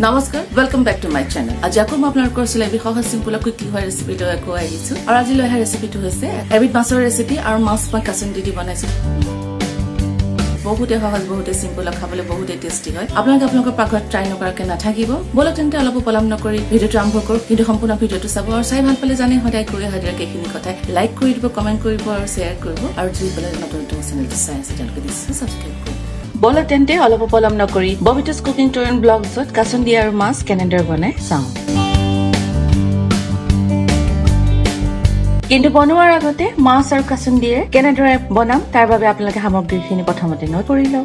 Namaskar, welcome back to my channel. Aji ako ma apnalokor sile bi khahas simple quickly hoy recipe to ko aisu. Aru aji lo recipe to hoise habit masor recipe aru mas pa kasunddi di banaisu. Bahute khahas bahute simple khabole bahute tasty hoy. Apnaloke apnalokor paghot try nokorake na thakibo. Bolo tente olopo polam nokori video to arambho koru. Kintu sampurna video to sabo aru sai bhal pale jane hodai kori hadir ke khini kotha like kori dibo, comment koribo aru share koribo aru jui pale notun channel to sai channel ke subscribe koribo. Bolo tente olopo polam nokori Bobita's cooking tour and vlogs ot Kasundi aru mas kenender banai sao. Kintu bonuar agote mas aru kasundire kenedore bonam tar babe apnaloke samogri khini prothomote noi korilo.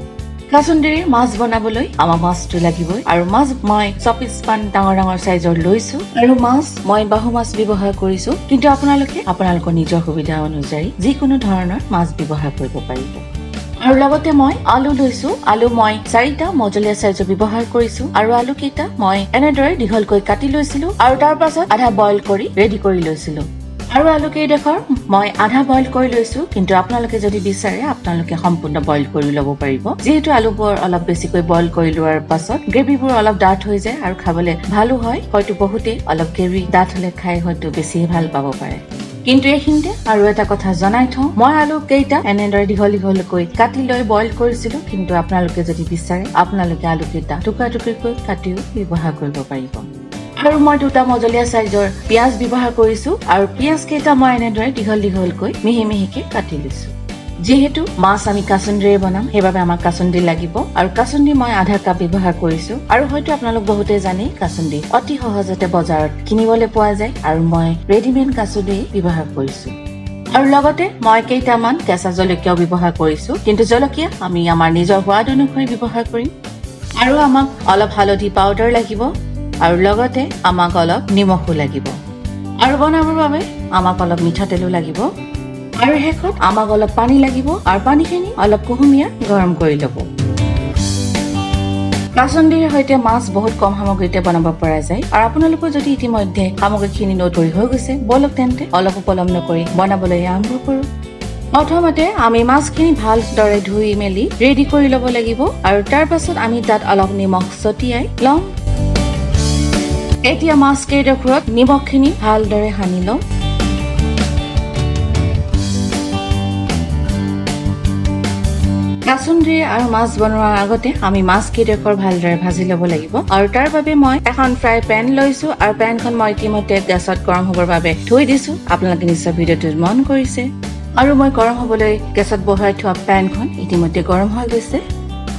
Kasundire mas bonaboloi ama mas tu lagiboi aru mas moi chopis pan dangor size or loisu aru mas moi bahu mas bibohar korisu kintu apnaloke apnalokor nijor subida onujai jikono dhoroner mas bibohar koribo paribo. আৰু লগতে মই আলু লৈছো আলু মই 4টা মজলীয়া size ব্যৱহাৰ কৰিছো আৰু আলু কেইটা মই এনেদৰে দীঘলকৈ কাটি লৈছিলো আৰু তাৰ পাছত আধা বইল কৰি ৰেডি কৰি লৈছিলো আৰু আলু কেই দেখৰ মই আধা বইল কৰি লৈছো কিন্তু আপোনালোকে যদি বিচাৰে আপোনালোকে সম্পূৰ্ণ বইল কৰি লব পাৰিব যেহেতু আলুবোৰ অলপ বেছিকৈ বইল কৰি লোৱাৰ পাছত গ্ৰেভিবোৰ অলপ ডাঠ হৈ যায় আৰু খাবলৈ ভালো হয় হয়তো বহুতে অলপ গ্ৰেভি ডাঠ হলে খাই হয়তো বেছি ভাল পাব পাৰে কিন্তু এখিনতে আৰু এটা কথা জনাই থওঁ মই আলু কেইটা এনেদৰে দীঘলকৈ কাটি লৈ বইল কৰিছিলো কিন্তু আপোনালোকে যদি বিচাৰে আপোনালোকে আলু কেইটা টুকুৰা টুকুৰকৈ কাটিও ব্যৱহাৰ কৰিব পাৰিব আৰু মই দুটা মজলীয়া সাইজৰ পিয়াজ ব্যৱহাৰ কৰিছো আৰু পিয়াজ কেইটা মই এনেদৰে দীঘলকৈ মিহি মিহিকে কাটি লৈছো যেহেতু মাছ আমি কাসুন্দিৰে বনাম হেবাবে আমাৰ কাসুন্দি লাগিব আৰু কাসুন্দি মই আধা কাপ ব্যৱহাৰ কৰিছো আৰু হয়তো আপোনালোক বহুতে জানে কাসুন্দি অতি সহজতে বজাৰত কিনিবলৈ পোৱা যায় আৰু মই ৰেডিমেড কাসুন্দি ব্যৱহাৰ কৰিছো আৰু লগতে মই কেইটামান কেঁচা জলকীয়া ব্যৱহাৰ কৰিছো কিন্তু জলকীয়া আমি আমাৰ নিজৰ সোৱাদ অনুসৰি ব্যৱহাৰ কৰিম আৰু আমাক অলপ হালধি পাউডাৰ লাগিব আৰু লগতে আমাক অলপ নিমখো লাগিব আৰু বনাবৰ বাবে আমাক অলপ মিঠাতেলো লাগিব আৰু হেকত আমাক অলপ পানী লাগিব আৰু পানীখিনি অলপ কুহুমিয়া গৰম কৰি লব কাসুন্দিৰ হৈতে মাছ বহুত কম সামগ্ৰীতে বনাব পৰা যায় আৰু আপোনালোকৰ যদি ইতিমধ্যে সামগ্ৰীখিনি নতৰি হৈ গৈছে বলক তেন্তে অলপ পলম নকৰি বনাবলৈ আৰম্ভ কৰো প্ৰথমতে আমি মাছখিনি ভালদৰে ধুই মেলি ৰেডি কৰি লব লাগিব আৰু তাৰ পাছত আমি তাত অলপ নিমখ ছটিয়াই লম এতিয়া মাছ কেইডোখৰত নিমখখিনি ভালদৰে সানি লম কাসুন্দি আৰু মাছ বনোৱাৰ আগতে আমি মাছ কেইডোখৰ ভালদৰে ভাজি লব লাগিব আৰু তাৰ বাবে মই এখন ফ্ৰাই পেন লৈছো আৰু পেনখন মই ইতিমধ্যে গেছত গৰম হ'বৰ বাবে থৈ দিছো আপোনালোকে নিশ্চয় ভিডিঅ'টো মন কৰিছে আৰু মই গৰম হ'বলৈ গেছত বহাই থোৱা পেনখন ইতিমধ্যে গৰম হৈ গৈছে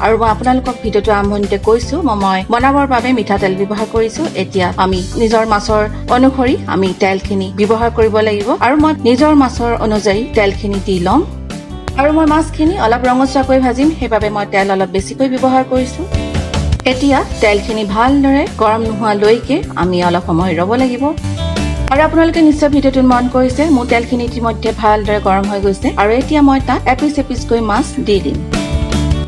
আৰু মই আপোনালোকক ভিডিঅ'টো আৰম্ভণিতে কৈছো মই বনাবৰ বাবে মিঠাতেল ব্যৱহাৰ কৰিছো এতিয়া আমি নিজৰ মাছৰ অনুসৰি আমি তেলখিনি ব্যৱহাৰ কৰিব লাগিব আৰু মই নিজৰ মাছৰ অনুযায়ী তেলখিনি দি লম আৰু মই মাছখিনি অলপ ৰঙচুৱাকৈ ভাজিম হেবাবে মই তেল অলপ বেছিকৈ ব্যৱহাৰ কৰিছো এতিয়া তেলখিনি ভালদৰে গৰম নোহোৱা লৈকে আমি অলপ সময় ৰব লাগিব আৰু আপোনালোকে নিশ্চয় ভিডিঅ'টো মন কৰিছে মোৰ তেলখিনি ইতিমধ্যে ভালদৰে গৰম হৈ গৈছে আৰু এতিয়া মই তাত এপিচ মাছ দি দিম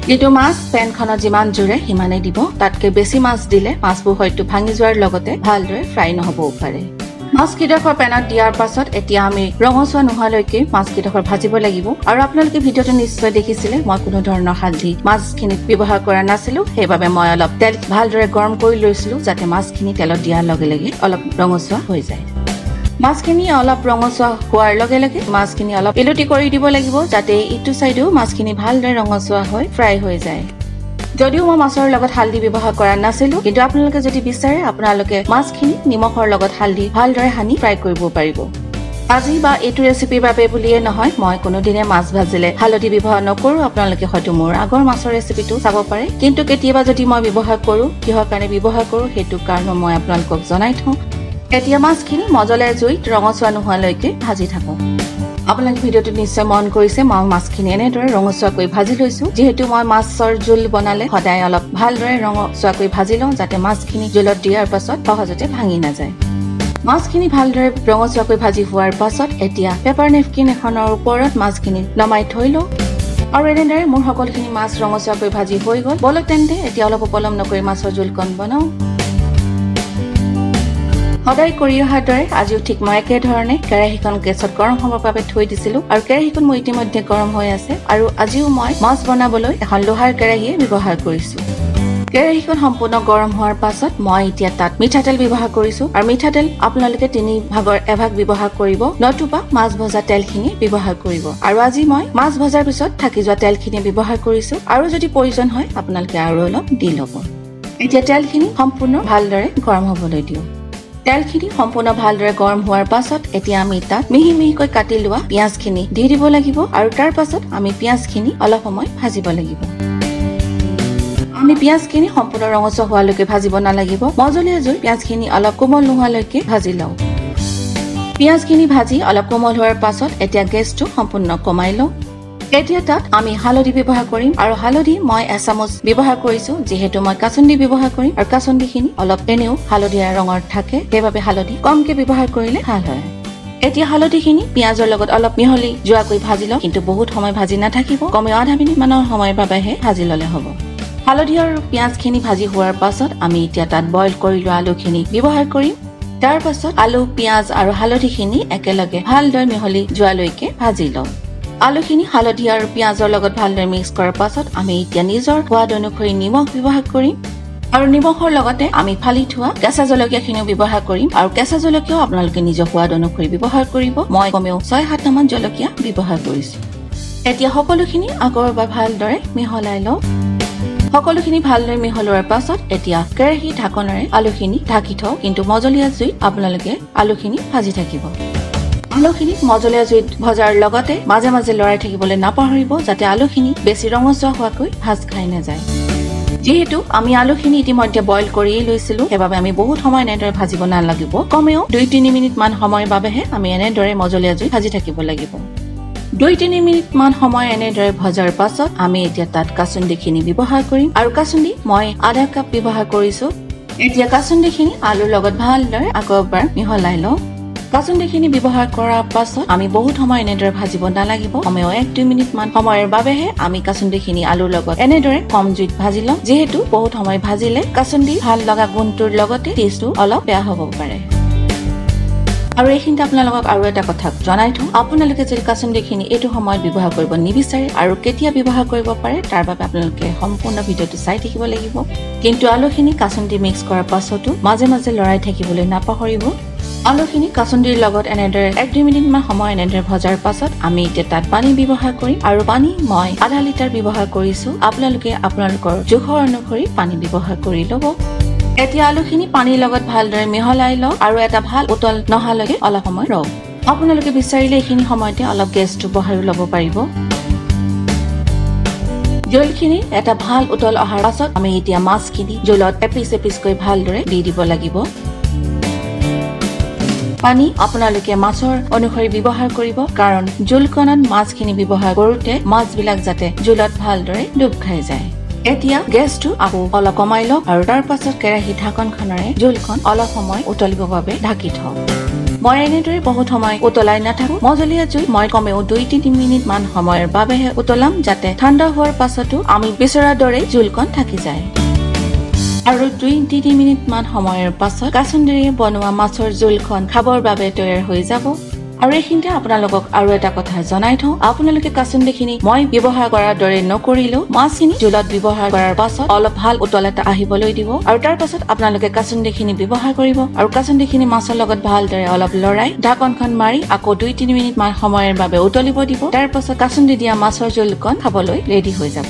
কিন্তু মাছ পেনখনত যিমান জুৰে হিমানে দিব তাতকে বেছি মাছ দিলে মাছবোৰ হয়তো ভাঙি যোৱাৰ লগতে ভালদৰে ফ্ৰাই নহবও পাৰে মাছ কিডোখৰ পেনত দিয়াৰ পাছত এতিয়া আমি ৰঙচুৱা নোহোৱালৈকে মাছ কিডোখৰ ভাজিব লাগিব আৰু আপোনালোকে ভিডিঅ'টো নিশ্চয় দেখিছিলে মই কোনো ধৰণৰ হালধি মাছখিনিত ব্যৱহাৰ কৰা নাছিলো সেইবাবে মই অলপ তেল ভালদৰে গৰম কৰি লৈছিলো যাতে মাছখিনি তেলত দিয়াৰ লগে লগে অলপ ৰঙচুৱা হৈ যায় মাছখিনি অলপ ৰঙচুৱা হোৱাৰ লগে লগে মাছখিনি অলপ এলুটি কৰি দিব লাগিব যাতে ইটো সাইডেও মাছখিনি ভালদৰে ৰঙচুৱা হৈ ফ্ৰাই হৈ যায় যদিও মই মাছৰ লগত হালধি ব্যৱহাৰ কৰা নাছিলো কিন্তু আপোনালোকে যদি বিচাৰে আপোনালোকে মাছখিনি নিমখৰ লগত হালধি ভালদৰে সানি ফ্ৰাই কৰিব পাৰিব আজি বা এইটো ৰেচিপিৰ বাবে বুলিয়ে নহয় মই কোনোদিনে মাছ ভাজিলে হালধি ব্যৱহাৰ নকৰো আপোনালোকে হয়তো মোৰ আগৰ মাছৰ ৰেচিপিটো চাব পাৰে কিন্তু কেতিয়াবা যদি মই ব্যৱহাৰ কৰো কিহৰ কাৰণে ব্যৱহাৰ কৰো সেইটো কাৰণ মই আপোনালোকক জনাই থওঁ এতিয়া মাছখিনি মজলাই জুইত ৰঙচুৱা নোহোৱালৈকে ভাজি থাকো আপোনালোকে ভিডিঅ'টো নিশ্চয় মন কৰিছে মই মাছখিনি এনেদৰে ৰঙচুৱাকৈ ভাজি লৈছো যেহেতু মই মাছৰ জোল বনালে সদায় অলপ ভালদৰে ৰঙচুৱাকৈ ভাজি লওঁ যাতে মাছখিনি জোলত দিয়াৰ পাছত সহজতে ভাঙি নাযায় মাছখিনি ভালদৰে ৰঙচুৱাকৈ ভাজি হোৱাৰ পাছত এতিয়া পেপাৰ নেপকিন এখনৰ ওপৰত মাছখিনি নমাই থৈ লওঁ আৰু এনেদৰে মোৰ সকলোখিনি মাছ ৰঙচুৱাকৈ ভাজি হৈ গ'ল বলক তেন্তে এতিয়া অলপ পলম নকৰি মাছৰ জোলকণ বনাওঁ সদায় কৰি অহাৰ দৰে আজিও ঠিক মই একে ধৰণে কেৰাহীখন গেছত গৰম হ'বৰ বাবে থৈ দিছিলো আৰু কেৰাহীখন মোৰ ইতিমধ্যে গৰম হৈ আছে আৰু আজিও মই মাছ বনাবলৈ এখন লোহাৰ কেৰাহী ব্যৱহাৰ কৰিছো কেৰাহীখন সম্পূৰ্ণ গৰম হোৱাৰ পাছত মই এতিয়া তাত মিঠাতেল ব্যৱহাৰ কৰিছো আৰু মিঠাতেল আপোনালোকে 3 ভাগৰ এভাগ ব্যৱহাৰ কৰিব নতুবা মাছ ভজা তেলখিনি ব্যৱহাৰ কৰিব আৰু আজি মই মাছ ভজাৰ পিছত থাকি যোৱা তেলখিনি ব্যৱহাৰ কৰিছো আৰু যদি প্ৰয়োজন হয় আপোনালোকে আৰু অলপ দি ল'ব এতিয়া তেলখিনি সম্পূৰ্ণ ভালদৰে গৰম হ'বলৈ দিও তেলখিনি সম্পূৰ্ণ ভালদৰে গৰম হোৱাৰ পাছত এতিয়া আমি তাত মিহি মিহিকৈ কাটি লোৱা পিয়াজখিনি দি দিব লাগিব আৰু তাৰ পাছত আমি পিয়াজখিনি অলপ সময় ভাজিব লাগিব আমি পিয়াজখিনি সম্পূৰ্ণ ৰঙচুৱা হোৱালৈকে ভাজিব নালাগিব মজলীয়া জুই পিয়াজখিনি অলপ কোমল নোহোৱালৈকে ভাজি লওঁ পিয়াজখিনি ভাজি অলপ কোমল হোৱাৰ পাছত এতিয়া গেছটো সম্পূৰ্ণ কমাই লওঁ এতিয়া তাত আমি হালধি ব্যৱহাৰ কৰিম আৰু হালধি মই 1 চামুচ ব্যৱহাৰ কৰিছো যেহেতু মই কাসুন্দি ব্যৱহাৰ কৰিম আৰু কাসুন্দিখিনি অলপ এনেও হালধীয়া ৰঙৰ থাকে সেইবাবে হালধি কমকে ব্যৱহাৰ কৰিলে ভাল হয় এতিয়া হালধিখিনি পিয়াজৰ লগত অলপ মিহলি যোৱাকৈ ভাজি লওঁ কিন্তু বহুত সময় ভাজি নাথাকিব কমেও আধা মিনিট মানৰ সময়ৰ বাবেহে ভাজি ললে হ'ব হালধি আৰু পিয়াজখিনি ভাজি হোৱাৰ পাছত আমি এতিয়া তাত বইল কৰি লোৱা আলুখিনি ব্যৱহাৰ কৰিম তাৰ পাছত আলু পিয়াজ আৰু হালধিখিনি একেলগে ভালদৰে মিহলি যোৱালৈকে ভাজি লওঁ আলুখিনি হালধি আৰু পিয়াজৰ লগত ভালদৰে মিক্স কৰাৰ পাছত আমি এতিয়া নিজৰ সোৱাদ অনুসৰি নিমখ ব্যৱহাৰ কৰিম আৰু নিমখৰ লগতে আমি ফালি থোৱা কেঁচা জলকীয়াখিনিও ব্যৱহাৰ কৰিম আৰু কেঁচা জলকীয়াও আপোনালোকে নিজৰ সোৱাদ অনুসৰি ব্যৱহাৰ কৰিব মই কমেও 6-7 মান জলকীয়া ব্যৱহাৰ কৰিছো এতিয়া সকলোখিনি আকৌ এবাৰ ভালদৰে মিহলাই লওঁ সকলোখিনি ভালদৰে মিহলোৱাৰ পাছত এতিয়া কেৰাহী ঢাকনেৰে আলুখিনি ঢাকি থওঁ কিন্তু মজলীয়া জুইত আপোনালোকে আলুখিনি ভাজি থাকিব আলুখিনি মজলীয়া জুইত ভজাৰ লগতে মাজে মাজে লৰাই থাকিবলৈ নাপাহৰিব যাতে আলুখিনি বেছি ৰঙচুৱা হোৱাকৈ ভাজ খাই নাযায় যেহেতু আমি আলুখিনি ইতিমধ্যে বইল কৰিয়ে লৈছিলো সেইবাবে আমি বহুত সময় এনেদৰে ভাজিব নালাগিব কমেও 2-3 মিনিট মান সময়ৰ বাবেহে আমি এনেদৰে মজলীয়া জুইত ভাজি থাকিব লাগিব 2-3 মিনিট মান সময় এনেদৰে ভজাৰ পাছত আমি এতিয়া তাত কাসুন্দিখিনি ব্যৱহাৰ কৰিম আৰু কাসুন্দি মই আধা কাপ ব্যৱহাৰ কৰিছো এতিয়া কাসুন্দিখিনি আলুৰ লগত ভালদৰে আকৌ এবাৰ মিহলাই লওঁ কাসুন্দিখিনি ব্যৱহাৰ কৰাৰ পাছত আমি বহুত সময় এনেদৰে ভাজিব নালাগিব কমেও 1-2 মিনিট মান সময়ৰ বাবেহে আমি কাসুন্দিখিনি আলুৰ লগত এনেদৰে কম জুইত ভাজি লওঁ যেহেতু বহুত সময় ভাজিলে কাসুন্দি ভাল লগা গুণটোৰ লগতে টেষ্টটো অলপ বেয়া হ'ব পাৰে আৰু এইখিনিতে আপোনালোকক আৰু এটা কথা জনাই থওঁ আপোনালোকে যদি কাসুন্দিখিনি এইটো সময়ত ব্যৱহাৰ কৰিব নিবিচাৰে আৰু কেতিয়া ব্যৱহাৰ কৰিব পাৰে তাৰ বাবে আপোনালোকে সম্পূৰ্ণ ভিডিঅ'টো চাই থাকিব লাগিব কিন্তু আলুখিনি কাসুন্দি মিক্স কৰাৰ পাছতো মাজে মাজে লৰাই থাকিবলৈ নাপাহৰিব আলুখিনি কাসুন্দিৰ লগত এনেদৰে 1-2 মিনিট মান সময় এনেদৰে ভজাৰ পাছত আমি এতিয়া তাত পানী ব্যৱহাৰ কৰিম আৰু পানী মই আধা লিটাৰ ব্যৱহাৰ কৰিছো আপোনালোকে আপোনালোকৰ জোখৰ অনুসৰি পানী ব্যৱহাৰ কৰি ল'ব এতিয়া আলুখিনি পানীৰ লগত ভালদৰে মিহলাই লওঁ আৰু এটা ভাল উতল নহালৈকে অলপ সময় ৰওঁ আপোনালোকে বিচাৰিলে এইখিনি সময়তে অলপ গেছটো বঢ়াই ল'ব পাৰিব জলখিনি এটা ভাল উতল অহাৰ পাছত আমি এতিয়া মাছখিনি জলত এপিচ-এপিচকৈ ভালদৰে দি দিব লাগিব পানী আপোনালোকে মাছৰ অনুসৰি ব্যৱহাৰ কৰিব কাৰণ জলকণত মাছখিনি ব্যৱহাৰ কৰোঁতে মাছবিলাক যাতে জলত ভালদৰে ডুব খাই যায় এতিয়া গেছটো আকৌ অলপ কমাই লওক আৰু তাৰ পাছত কেৰাহী ঢাকনখনেৰে জলখন অলপ সময় উতলিবৰ বাবে ঢাকি থওঁ মই এনেদৰে বহুত সময় উতলাই নাথাকো মজলীয়া জুই মই কমেও 2-3 মিনিট মান সময়ৰ বাবেহে উতলাম যাতে ঠাণ্ডা হোৱাৰ পাছতো আমি বিচৰা দৰে জলখন থাকি যায় আৰু 2-3 মিনিট মান সময়ৰ পাছত কাসুন্দিৰে বনোৱা মাছৰ জোলখন খাবৰ বাবে তৈয়াৰ হৈ যাব আৰু এইখিনিতে আপোনালোকক আৰু এটা কথা জনাই থওঁ আপোনালোকে কাসুন্দিখিনি মই ব্যৱহাৰ কৰাৰ দৰে নকৰিলেও মাছখিনি জোলত ব্যৱহাৰ কৰাৰ পাছত অলপ ভাল উতল এটা আহিবলৈ দিব আৰু তাৰ পাছত আপোনালোকে কাসুন্দিখিনি ব্যৱহাৰ কৰিব আৰু কাসুন্দিখিনি মাছৰ লগত ভালদৰে অলপ লৰাই ঢাকনখন মাৰি আকৌ 2-3 মিনিট মান সময়ৰ বাবে উতলিব দিব তাৰ পাছত কাসুন্দি দিয়া মাছৰ জোলখন খাবলৈ ৰেডি হৈ যাব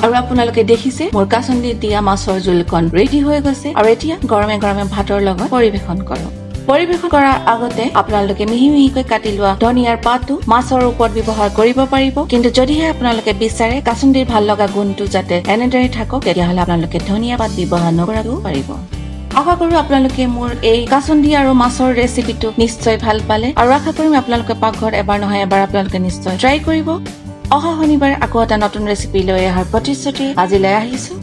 আৰু আপোনালোকে দেখিছে মোৰ কাসুন্দি দিয়া মাছৰ জোলখন ৰেডি হৈ গৈছে আৰু এতিয়া গৰমে গৰমে ভাতৰ লগত পৰিবেশন কৰক পৰিবেশন কৰাৰ আগতে আপোনালোকে মিহি মিহিকৈ কাটি লোৱা ধনিয়াৰ পাতটো মাছৰ ওপৰত ব্যৱহাৰ কৰিব পাৰিব কিন্তু যদিহে আপোনালোকে বিচাৰে কাসুন্দিৰ ভাল লগা গুণটো যাতে এনেদৰে থাকক তেতিয়াহ'লে আপোনালোকে ধনিয়া পাত ব্যৱহাৰ নকৰাকৈ পাৰিব আশা কৰো আপোনালোকে মোৰ এই কাসুন্দি আৰু মাছৰ ৰেচিপিটো নিশ্চয় ভাল পালে আৰু আশা কৰিম আপোনালোকে পাকঘৰত এবাৰ নহয় এবাৰ আপোনালোকে নিশ্চয় ট্ৰাই কৰিব অহা শনিবাৰে আকৌ এটা নতুন ৰেচিপি লৈ অহাৰ প্ৰতিশ্ৰুতি আজিলৈ আহিছো